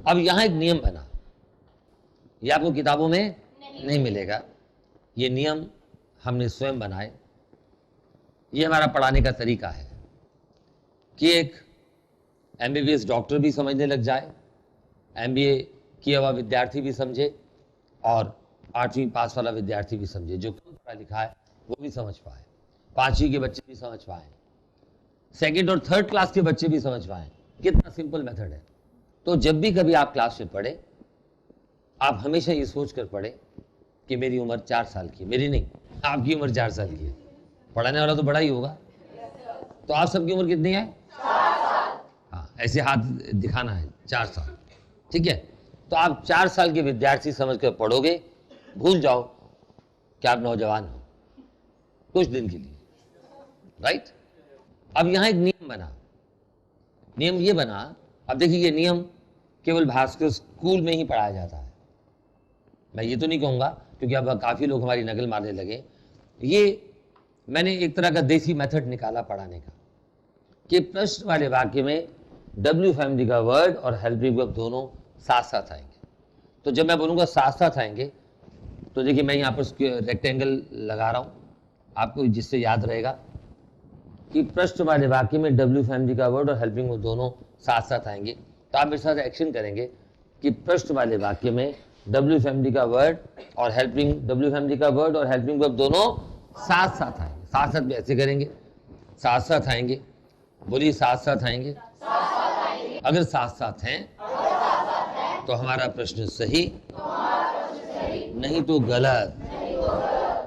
अब यहां एक नियम बना, ये आपको किताबों में नहीं मिलेगा, ये नियम हमने स्वयं बनाए। ये हमारा पढ़ाने का तरीका है कि एक एमबीबीएस डॉक्टर भी समझने लग जाए, एमबीए किया हुआ विद्यार्थी भी समझे और 8वीं पास वाला विद्यार्थी भी समझे, जो कम पढ़ा लिखा है वो भी समझ पाए, 5वीं के बच्चे भी समझ पाए, सेकंड और थर्ड क्लास के बच्चे भी समझ पाए। कितना सिंपल मेथड है। तो जब भी कभी आप क्लास में पढ़े, आप हमेशा ये सोच कर पढ़े कि मेरी उम्र 4 साल की, मेरी नहीं, आपकी उम्र 4 साल की है। पढ़ाने वाला तो बड़ा ही होगा, तो आप सबकी उम्र कितनी है? 4 साल। हाँ, ऐसे हाथ दिखाना है, 4 साल, ठीक है। तो आप 4 साल के विद्यार्थी समझ कर पढ़ोगे, भूल जाओ कि आप नौजवान हो कुछ दिन के लिए, राइट। अब यहां एक नियम बना, नियम ये बना, अब देखिए ये नियम केवल भास्कर स्कूल में ही पढ़ाया जाता है। मैं ये तो नहीं कहूंगा, क्योंकि अब काफी लोग हमारी नकल मारने लगे। ये मैंने एक तरह का देसी मेथड निकाला पढ़ाने का कि प्रश्न वाले वाक्य में डब्ल्यू फैमिली का वर्ड और हेल्पिंग वर्ब दोनों साथ साथ आएंगे। तो जब मैं बोलूंगा साथ साथ आएंगे, तो देखिए मैं यहाँ पर रेक्टेंगल लगा रहा हूँ आपको, जिससे याद रहेगा कि प्रश्न वाले वाक्य में डब्ल्यू फैमिली का वर्ड और हेल्पिंग वर्ब दोनों साथ साथ आएंगे। तो आप मेरे साथ एक्शन करेंगे कि प्रश्न वाले वाक्य में डब्ल्यू फैमिली का वर्ड और हेल्पिंग वर्ब दोनों साथ साथ आएंगे। साथ साथ भी ऐसे करेंगे, साथ साथ आएंगे, बोलिए साथ साथ आएंगे। अगर साथ साथ हैं तो हमारा प्रश्न सही, नहीं तो गलत।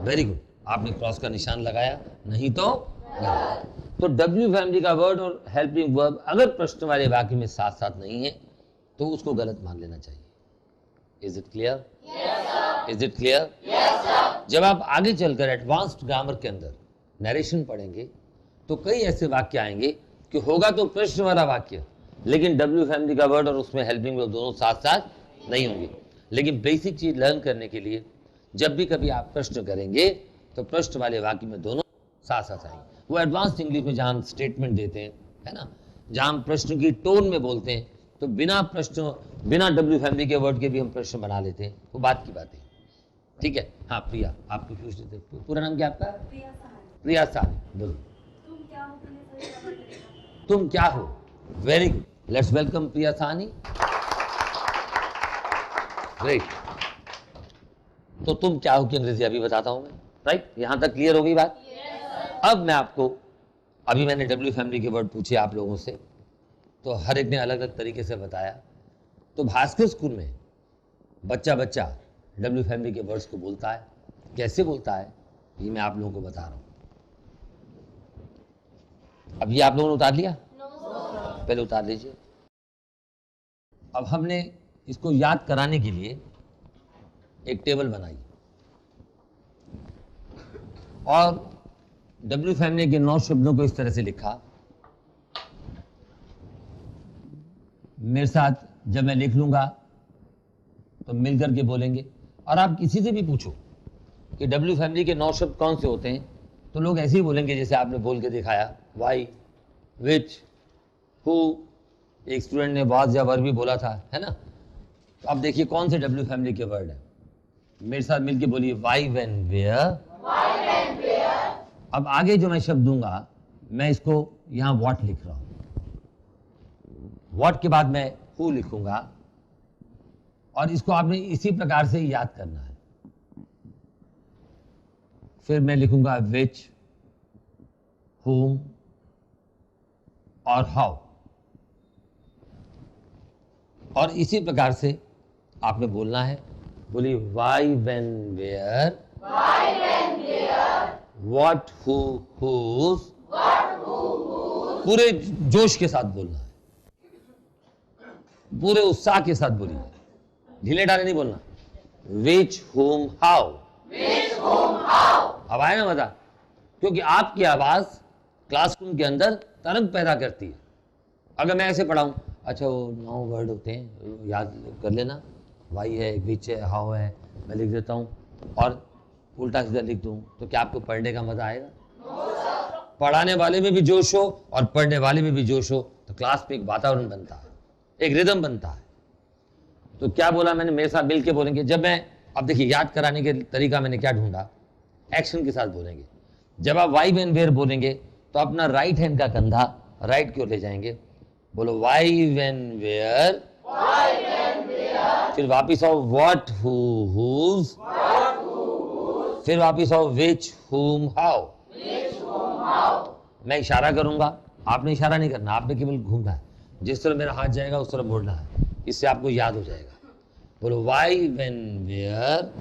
वेरी गुड, आपने क्रॉस का निशान लगाया, नहीं तो गलत। तो डब्ल्यू फैमिली का वर्ड और हेल्पिंग वर्ब अगर प्रश्न वाले वाक्य में साथ साथ नहीं है तो उसको गलत मान लेना चाहिए। Is it clear? Is it clear? जब आप आगे चलकर एडवांस्ड ग्रामर के अंदर नरेशन पढ़ेंगे तो कई ऐसे वाक्य आएंगे कि होगा तो प्रश्न वाला वाक्य, लेकिन डब्ल्यू फैमिली का वर्ड और उसमें हेल्पिंग वर्ब दोनों साथ साथ नहीं होंगे। लेकिन बेसिक चीज लर्न करने के लिए जब भी कभी आप प्रश्न करेंगे तो प्रश्न वाले वाक्य में दोनों साथ साथ आएंगे। वो एडवांस्ड इंग्लिश में जहां हम स्टेटमेंट देते हैं, है ना, जहां हम प्रश्न की टोन में बोलते हैं, तो बिना डब्ल्यू फैमिली के वर्ड के भी हम प्रश्न बना लेते हैं। वो बात की बात है, ठीक है। हाँ प्रिया, आप कंफ्यूज थे, पूरा नाम क्या आपका? प्रिया साहनी। बोलो तुम क्या हो। Very good, let's welcome Priya Sahni. Great. तो तुम क्या हो की अंग्रेजी अभी बताता हूं मैं, राइट। यहां तक क्लियर हो गई बात? अब मैं आपको, अभी मैंने डब्ल्यू फैमिली के वर्ड पूछे आप लोगों से, तो हर एक ने अलग अलग तरीके से बताया। तो भास्कर स्कूल में बच्चा डब्ल्यू फैमिली के वर्ड्स को बोलता है। कैसे बोलता है ये मैं आप लोगों को बता रहा हूं। अब ये आप लोगों ने उतार लिया? पहले उतार लीजिए। अब हमने इसको याद कराने के लिए एक टेबल बनाई और डब्ल्यू फैमिली के 9 शब्दों को इस तरह से लिखा। मेरे साथ जब मैं लिख लूंगा तो मिलकर के बोलेंगे। और आप किसी से भी पूछो कि डब्ल्यू फैमिली के 9 शब्द कौन से होते हैं, तो लोग ऐसे ही बोलेंगे जैसे आपने बोल के दिखाया, वाई, विच, हु। एक स्टूडेंट ने वाज या वर भी बोला था, है ना। तो अब देखिए कौन से डब्ल्यू फैमिली के वर्ड है। मेरे साथ मिलके बोलिए, वाई, व्हेन, वेयर। अब आगे जो मैं शब्द दूंगा, मैं इसको यहां व्हाट लिख रहा हूं। व्हाट के बाद मैं हु लिखूंगा और इसको आपने इसी प्रकार से याद करना है। फिर मैं लिखूंगा विच, whom और हाउ। और इसी प्रकार से आपने बोलना है। बोलिए why, when, where, what, who, whose. पूरे जोश के साथ बोलना है, पूरे उत्साह के साथ बोलिए, ढीले ढाले नहीं बोलना। विच, whom, हाउ। अब आए ना मजा, क्योंकि आपकी आवाज क्लासरूम के अंदर तरंग पैदा करती है। अगर मैं ऐसे पढ़ाऊं, अच्छा वो 9 वर्ड होते हैं, याद कर लेना, वाई है, विच है, हाउ है, मैं लिख देता हूं और उल्टा सीधा लिख दूं, तो क्या आपको पढ़ने का मजा आएगा? पढ़ाने वाले में भी जोश हो और पढ़ने वाले में भी जोश हो, तो क्लास में एक वातावरण बनता है, एक रिदम बनता है। तो क्या बोला मैंने, मेरे साथ मिलके बोलेंगे। जब मैं, अब देखिए याद कराने के तरीका मैंने क्या ढूंढा, एक्शन के साथ बोलेंगे। जब आप वाई वेन वेयर बोलेंगे तो अपना राइट हैंड का कंधा राइट की ओर ले जाएंगे, बोलो वाई वेन वेयर, फिर वापिस आओ व्हाट हु हुज, फिर वापिस आओ विच हुम हाउ। मैं इशारा करूंगा, आपने इशारा नहीं करना, आपने केवल घूमना है, जिस तरह मेरा हाथ जाएगा उस तरह बोलना है, इससे आपको याद हो जाएगा। बोलो why when where,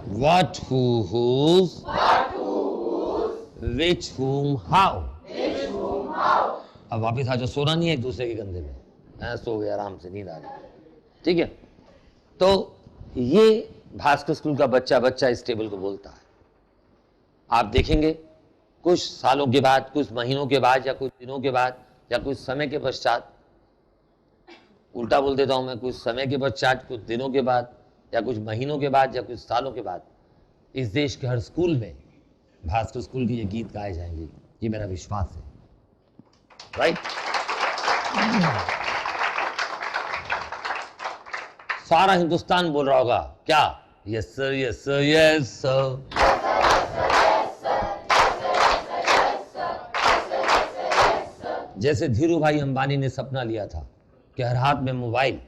what who whose, which whom how. अब वापिस आ जाओ, सोना नहीं है एक दूसरे के कंधे में, सो गए आराम से, नींद आ गई, ठीक है। तो ये भास्कर स्कूल का बच्चा इस टेबल को बोलता है। आप देखेंगे कुछ सालों के बाद, कुछ महीनों के बाद, या कुछ दिनों के बाद, या कुछ समय के पश्चात, उल्टा बोल देता हूं मैं, कुछ समय के पश्चात, कुछ दिनों के बाद, या कुछ महीनों के बाद, या कुछ सालों के बाद, इस देश के हर स्कूल में भास्कर स्कूल के ये गीत गाए जाएंगे, ये मेरा विश्वास है, राइट। सारा हिंदुस्तान बोल रहा होगा क्या, yes sir, yes sir, yes sir. जैसे धीरू भाई अंबानी ने सपना लिया था कि हर हाथ में मोबाइल,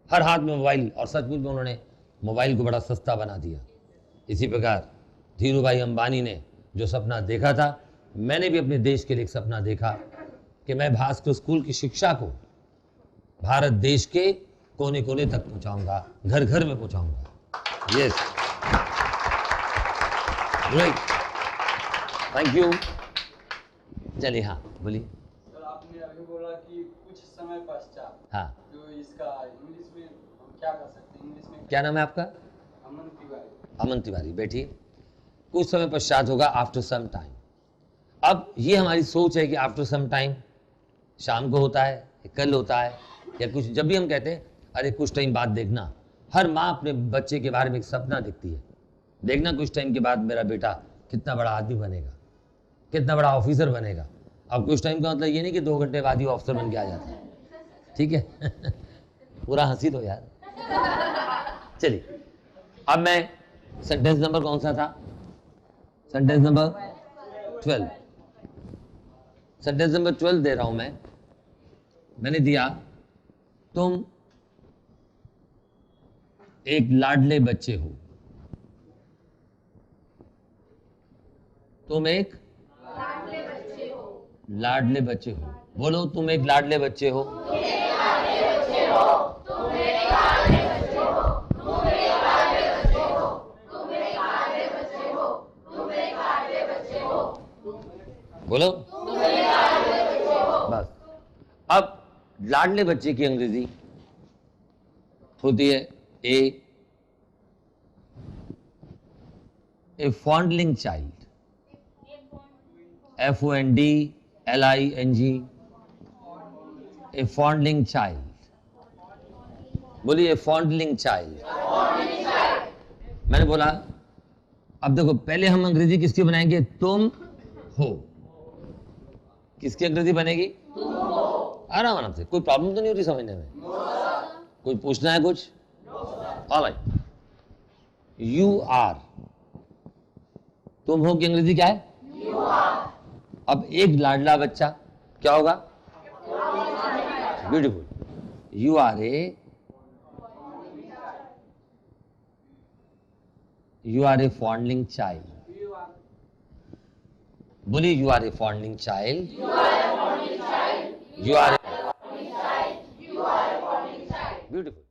हर हाथ में मोबाइल, और सचमुच में उन्होंने मोबाइल को बड़ा सस्ता बना दिया। इसी प्रकार धीरू भाई अंबानी ने जो सपना देखा था, मैंने भी अपने देश के लिए एक सपना देखा कि मैं भास्कर स्कूल की शिक्षा को भारत देश के कोने कोने तक पहुंचाऊंगा, घर घर में पहुंचाऊंगा। Yes, right, thank you. चलिए, हाँ बोलिए। सर आपने अभी बोला कि कुछ समय पश्चात, हाँ, तो इसका इंग्लिश में हम क्या कर सकते हैं? इंग्लिश में क्या नाम है आपका? अमन तिवारी। अमन तिवारी, बैठिए। कुछ समय पश्चात होगा, आफ्टर सम टाइम। अब ये हमारी सोच है कि आफ्टर सम टाइम शाम को होता है, कल होता है, या कुछ, जब भी हम कहते हैं अरे कुछ टाइम बाद देखना, हर माँ अपने बच्चे के बारे में एक सपना देखती है, देखना कुछ टाइम के बाद मेरा बेटा कितना बड़ा आदमी बनेगा, कितना बड़ा ऑफिसर बनेगा। अब कुछ टाइम का मतलब ये नहीं कि 2 घंटे बाद ही ऑफिसर बन के आ जाता है, ठीक है। पूरा हंसी दो यार। चलिए, अब मैं सेंटेंस नंबर कौन सा था? Sentence number 12। सेंटेंस नंबर 12 दे रहा हूं मैं। मैंने दिया, तुम एक लाडले बच्चे हो। तुम एक लाडले बच्चे हो। बोलो, तुम एक लाडले बच्चे हो। बोलो, बस। अब लाडले बच्चे की अंग्रेजी होती है ए फॉन्डलिंग चाइल्ड, FONDLING, ए फॉन्डलिंग चाइल्ड। बोलिए, फॉन्डलिंग चाइल्ड। मैंने बोला, अब देखो, पहले हम अंग्रेजी किसकी बनाएंगे? तुम हो। किसकी अंग्रेजी बनेगी? आराम आराम से, कोई प्रॉब्लम तो नहीं होती समझने में? कोई पूछना है कुछ? ऑलराइट। यू आर, तुम हो की अंग्रेजी क्या है? You are. अब एक लाडला बच्चा क्या होगा? Beautiful. You are a fondling child. बोलिए, you are a fondling child. You are beautiful.